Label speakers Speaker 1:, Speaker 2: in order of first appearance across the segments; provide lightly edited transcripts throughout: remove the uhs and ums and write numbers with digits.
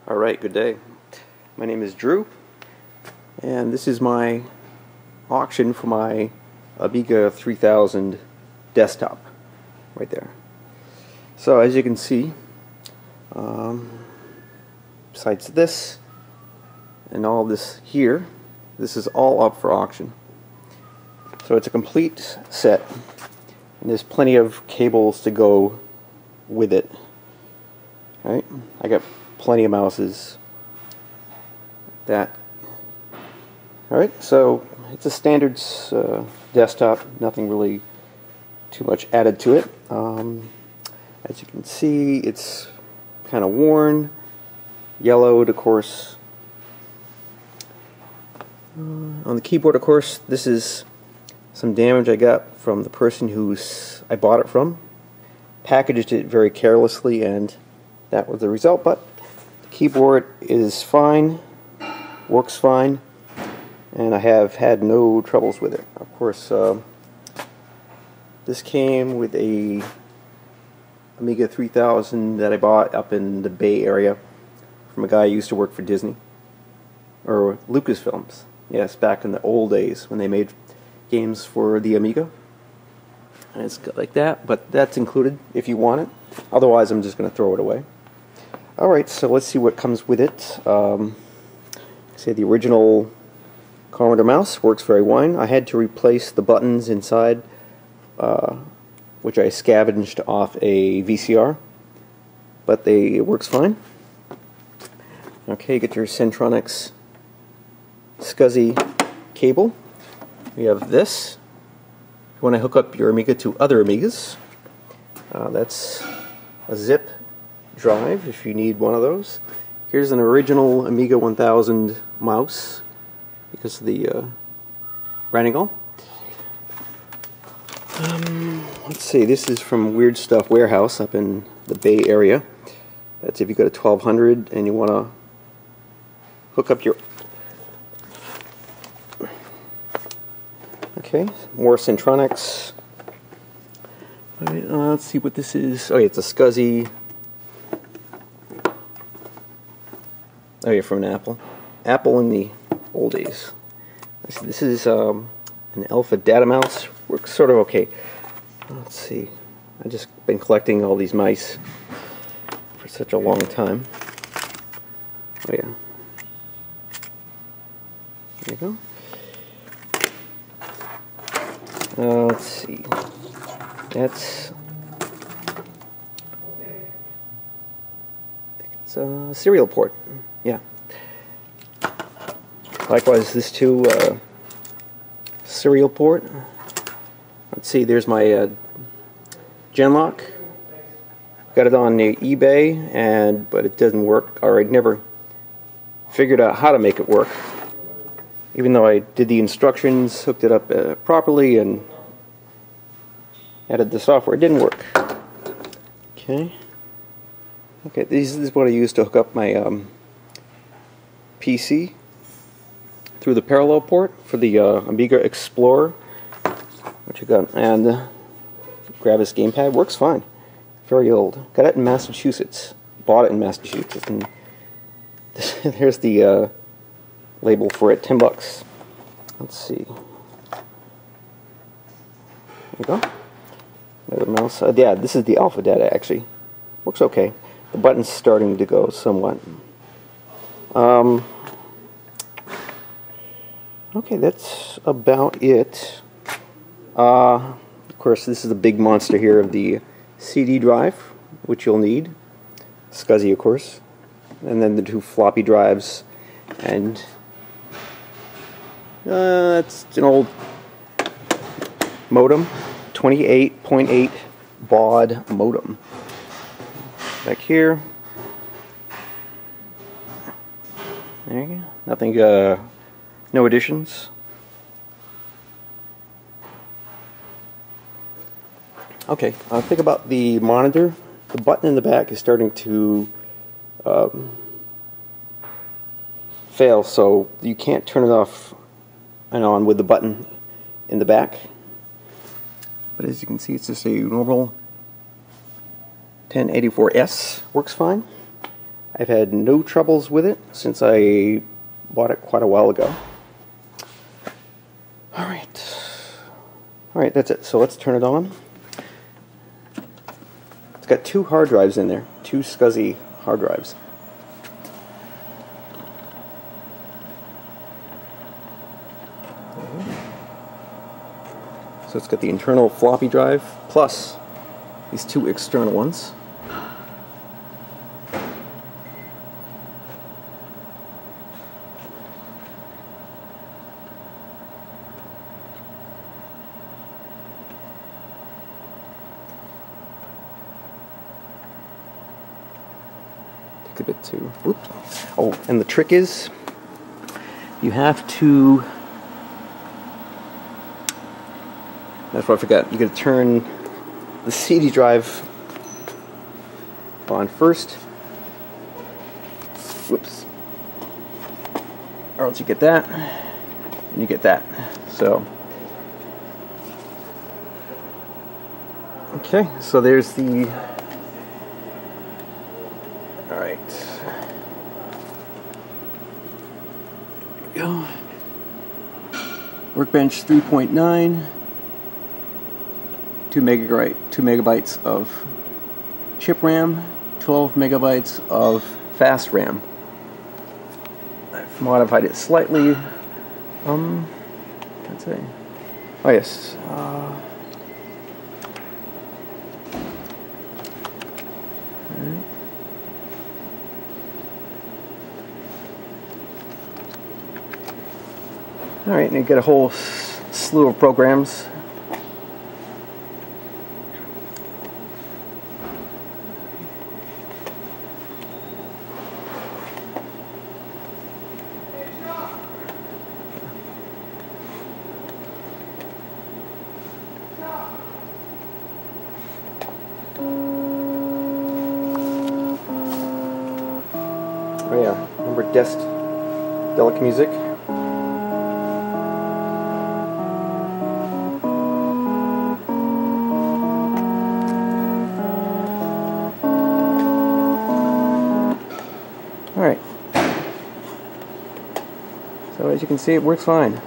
Speaker 1: Alright, good day. My name is Drew, and this is my auction for my Amiga 3000 desktop, right there. So as you can see, besides this and all this here, this is all up for auction. So it's a complete set, and there's plenty of cables to go with it. Right? I got plenty of mouses. Alright, so it's a standard desktop, nothing really too much added to it. As you can see, it's kind of worn, yellowed, of course. On the keyboard, of course, this is some damage I got from the person I bought it from. Packaged it very carelessly, and that was the result, but the keyboard is fine, works fine, and I have had no troubles with it. Of course, this came with a Amiga 3000 that I bought up in the Bay Area from a guy who used to work for Disney, or Lucasfilms. Yes, back in the old days when they made games for the Amiga. And it's like that, but that's included if you want it. Otherwise, I'm just going to throw it away. Alright, so let's see what comes with it. Say the original Commodore mouse works very fine. I had to replace the buttons inside, which I scavenged off a VCR, but it works fine. Okay, you get your Centronics scsi cable. We have this. If you want to hook up your Amiga to other Amigas, that's a zip drive if you need one of those. Here's an original Amiga 1000 mouse because of the Ranigal. Let's see, this is from Weird Stuff Warehouse up in the Bay Area. That's if you go to 1200 and you want to hook up your... Okay, more Centronics. Alright, let's see what this is. Oh yeah, it's a scsi. Oh yeah, from an Apple. Apple in the old days. This is an Alpha Data mouse. Works sort of okay. Let's see. I've just been collecting all these mice for such a long time. Oh yeah. There you go. Let's see. That's... I think it's a serial port. Yeah. Likewise, this too, serial port. Let's see, there's my Genlock. Got it on eBay, but it doesn't work, or I never figured out how to make it work. Even though I did the instructions, hooked it up properly, and added the software, it didn't work. Okay. Okay, this is what I use to hook up my PC through the parallel port for the Amiga Explorer, which I got, and grab this gamepad. Works fine. Very old. Got it in Massachusetts. Bought it in Massachusetts, and there's the label for it. $10. Let's see. There you go. Another mouse. Yeah, this is the Alpha Data. Actually, works okay. The button's starting to go somewhat. Okay, that's about it. Of course, this is a big monster here of the CD drive, which you'll need. scsi, of course. And then the two floppy drives. And it's an old modem. 28.8 baud modem. Back here. There you go. Nothing, no additions. Okay, think about the monitor. The button in the back is starting to fail, so you can't turn it off and on with the button in the back. But as you can see, it's just a normal 1084S. Works fine. I've had no troubles with it since I bought it quite a while ago. Alright, that's it. So let's turn it on. It's got 2 hard drives in there, 2 scsi hard drives. So it's got the internal floppy drive plus these 2 external ones. Take a bit too. Oops. Oh, and the trick is you have to. That's what I forgot. You got to turn the CD drive on first. Whoops. Or else you get that, and you get that. So, okay. So there's the. All right. There we go. Workbench 3.9. 2 megabytes of chip RAM, 12 megabytes of fast RAM. I've modified it slightly. Let's see. Oh yes. All right, and you get a whole slew of programs. Oh yeah, remember Delic Music? Alright. So as you can see, it works fine.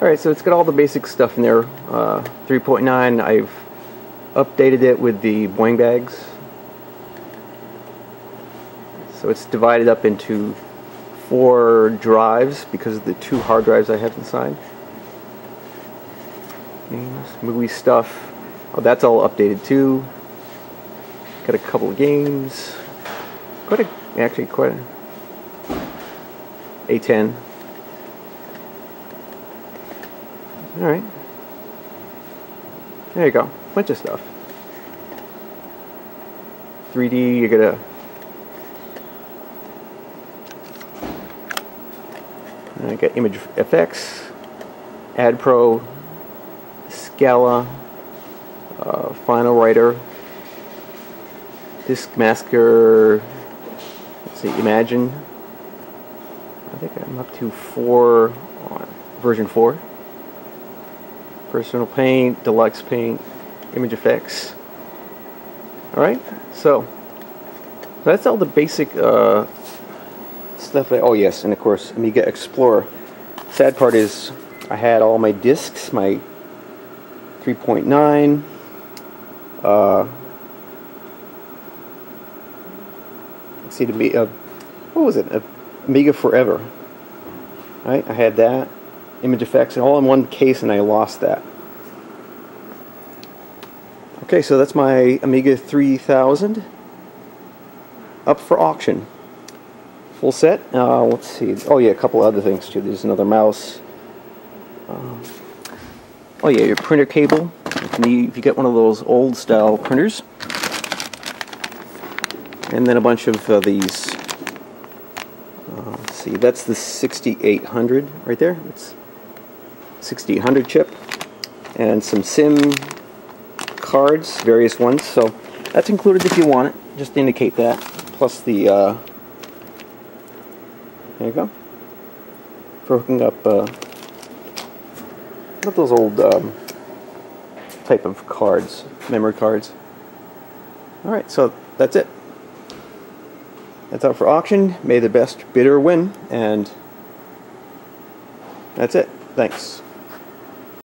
Speaker 1: Alright, so it's got all the basic stuff in there. 3.9, I've updated it with the boing bags. So it's divided up into 4 drives because of the 2 hard drives I have inside. Games, movie stuff. Oh, that's all updated too. Got a couple of games. Quite a A10. Alright. There you go. Bunch of stuff. 3D, you get I got Image FX, AdPro, Scala, Final Writer, Disk Masker, let's see, Imagine. I think I'm up to 4 on version 4. Personal Paint, Deluxe Paint, Image Effects. Alright, so that's all the basic stuff. Oh yes, and of course Amiga Explorer. Sad part is I had all my discs, my 3.9, let's see, what was it? Amiga Forever. Right, I had that, Image Effects, all in one case, and I lost that. Okay, so that's my Amiga 3000 up for auction. Full set. Let's see. Oh yeah, a couple other things too. There's another mouse. Oh yeah, your printer cable. If you get one of those old style printers. And then a bunch of these. Let's see, that's the 6800 right there. It's 6800 chip. And some SIM cards, various ones. So that's included if you want it. Just indicate that. Plus the, there you go. For hooking up, not those old type of cards, memory cards. Alright, so that's it. That's out for auction. May the best bidder win, and that's it. Thanks.